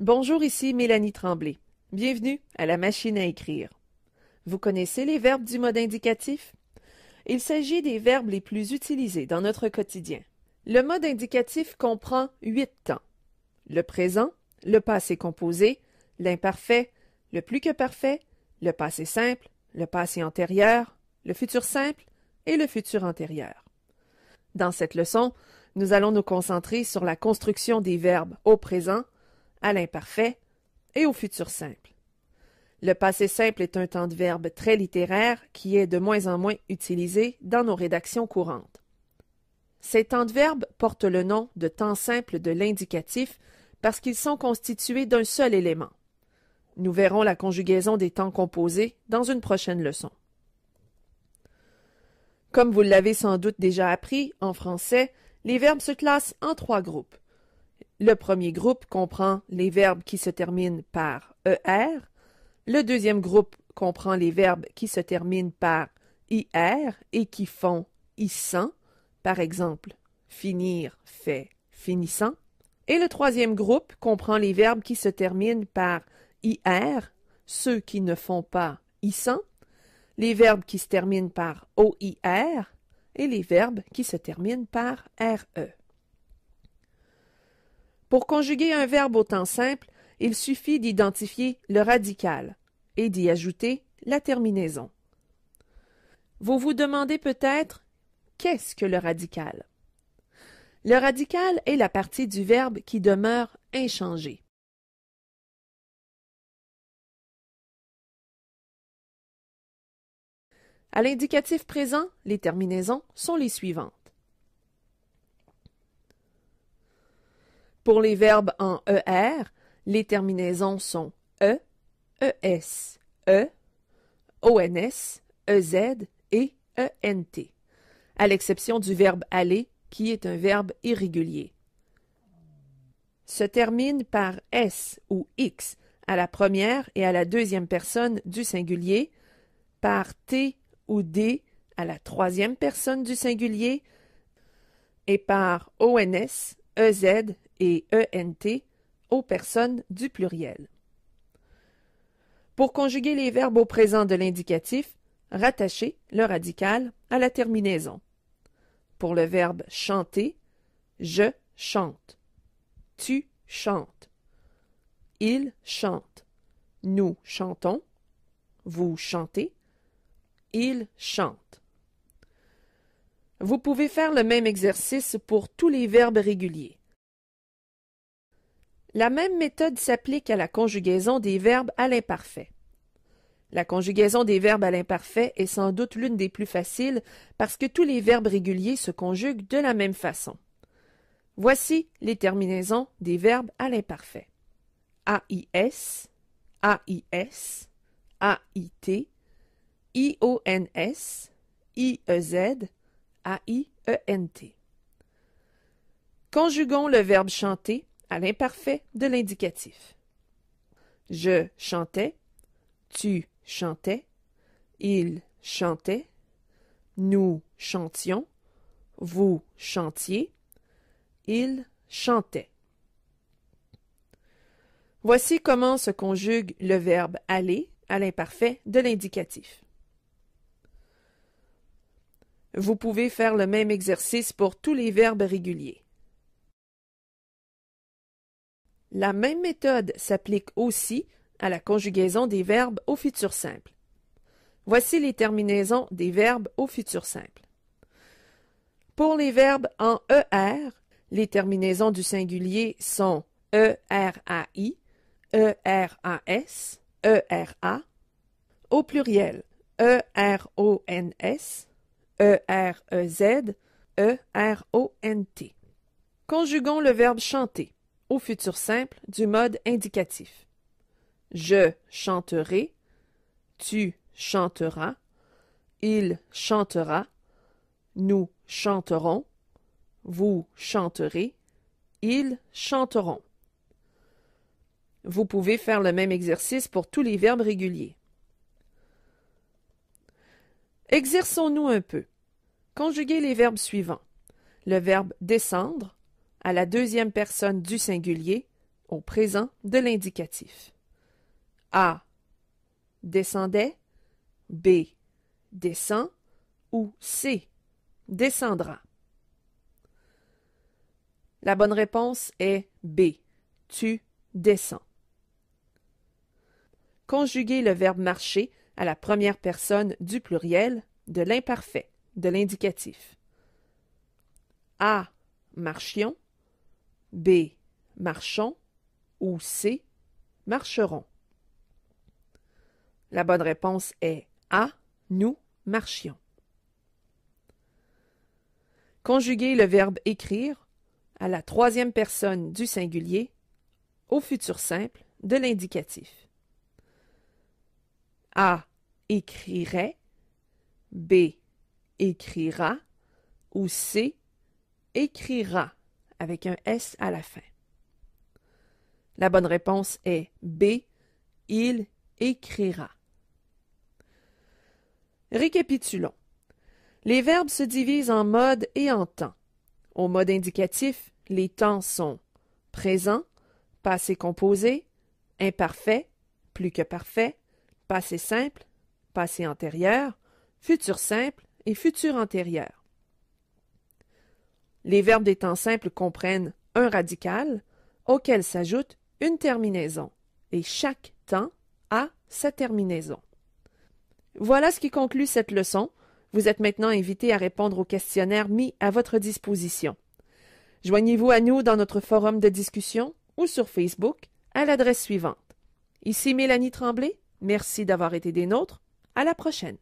Bonjour, ici Mélanie Tremblay. Bienvenue à la machine à écrire. Vous connaissez les verbes du mode indicatif? Il s'agit des verbes les plus utilisés dans notre quotidien. Le mode indicatif comprend 8 temps. Le présent, le passé composé, l'imparfait, le plus que parfait, le passé simple, le passé antérieur, le futur simple et le futur antérieur. Dans cette leçon, nous allons nous concentrer sur la construction des verbes au présent, à l'imparfait et au futur simple. Le passé simple est un temps de verbe très littéraire qui est de moins en moins utilisé dans nos rédactions courantes. Ces temps de verbe portent le nom de temps simple de l'indicatif parce qu'ils sont constitués d'un seul élément. Nous verrons la conjugaison des temps composés dans une prochaine leçon. Comme vous l'avez sans doute déjà appris, en français, les verbes se classent en 3 groupes. Le premier groupe comprend les verbes qui se terminent par ER. Le deuxième groupe comprend les verbes qui se terminent par IR et qui font ISSANT, par exemple, finir fait finissant. Et le troisième groupe comprend les verbes qui se terminent par IR, ceux qui ne font pas ISSANT, les verbes qui se terminent par OIR et les verbes qui se terminent par RE. Pour conjuguer un verbe au temps simple, il suffit d'identifier le radical et d'y ajouter la terminaison. Vous vous demandez peut-être qu'est-ce que le radical? Le radical est la partie du verbe qui demeure inchangée. À l'indicatif présent, les terminaisons sont les suivantes. Pour les verbes en ER, les terminaisons sont E, ES, E, ONS, EZ et ENT, à l'exception du verbe aller, qui est un verbe irrégulier. Se termine par S ou X à la première et à la deuxième personne du singulier, par T ou D à la troisième personne du singulier et par ONS, EZ et ENT aux personnes du pluriel. Pour conjuguer les verbes au présent de l'indicatif, rattachez le radical à la terminaison. Pour le verbe chanter, je chante, tu chantes, il chante, nous chantons, vous chantez, il chante. Vous pouvez faire le même exercice pour tous les verbes réguliers. La même méthode s'applique à la conjugaison des verbes à l'imparfait. La conjugaison des verbes à l'imparfait est sans doute l'une des plus faciles parce que tous les verbes réguliers se conjuguent de la même façon. Voici les terminaisons des verbes à l'imparfait. AIS, AIS, AIT, IONS, IEZ, AIENT. Conjuguons le verbe chanter à l'imparfait de l'indicatif. Je chantais, tu chantais, il chantait, nous chantions, vous chantiez, il chantait. Voici comment se conjugue le verbe aller à l'imparfait de l'indicatif. Vous pouvez faire le même exercice pour tous les verbes réguliers. La même méthode s'applique aussi à la conjugaison des verbes au futur simple. Voici les terminaisons des verbes au futur simple. Pour les verbes en ER, les terminaisons du singulier sont ERAI, ERAS, ERA. Au pluriel, ERONS, EREZ, ERONT. Conjuguons le verbe chanter au futur simple du mode indicatif. Je chanterai, tu chanteras, il chantera, nous chanterons, vous chanterez, ils chanteront. Vous pouvez faire le même exercice pour tous les verbes réguliers. Exerçons-nous un peu. Conjuguez les verbes suivants. Le verbe descendre à la deuxième personne du singulier au présent de l'indicatif. A. Descendait. B. Descend. Ou C. Descendra. La bonne réponse est B. Tu descends. Conjuguez le verbe marcher à la première personne du pluriel de l'imparfait, de l'indicatif. A. Marchions. B. Marchons. Ou C. Marcherons. La bonne réponse est A. Nous marchions. Conjuguez le verbe écrire à la troisième personne du singulier au futur simple de l'indicatif. A. Écrirait. B. Écrira. Ou C. Écrira avec un S à la fin. La bonne réponse est B. Il écrira. Récapitulons. Les verbes se divisent en mode et en temps. Au mode indicatif, les temps sont présent, passé composé, imparfait, plus que parfait, passé simple, passé antérieur, futur simple et futur antérieur. Les verbes des temps simples comprennent un radical auquel s'ajoute une terminaison et chaque temps a sa terminaison. Voilà ce qui conclut cette leçon. Vous êtes maintenant invité à répondre aux questionnaires mis à votre disposition. Joignez-vous à nous dans notre forum de discussion ou sur Facebook à l'adresse suivante. Ici Mélanie Tremblay, merci d'avoir été des nôtres. À la prochaine.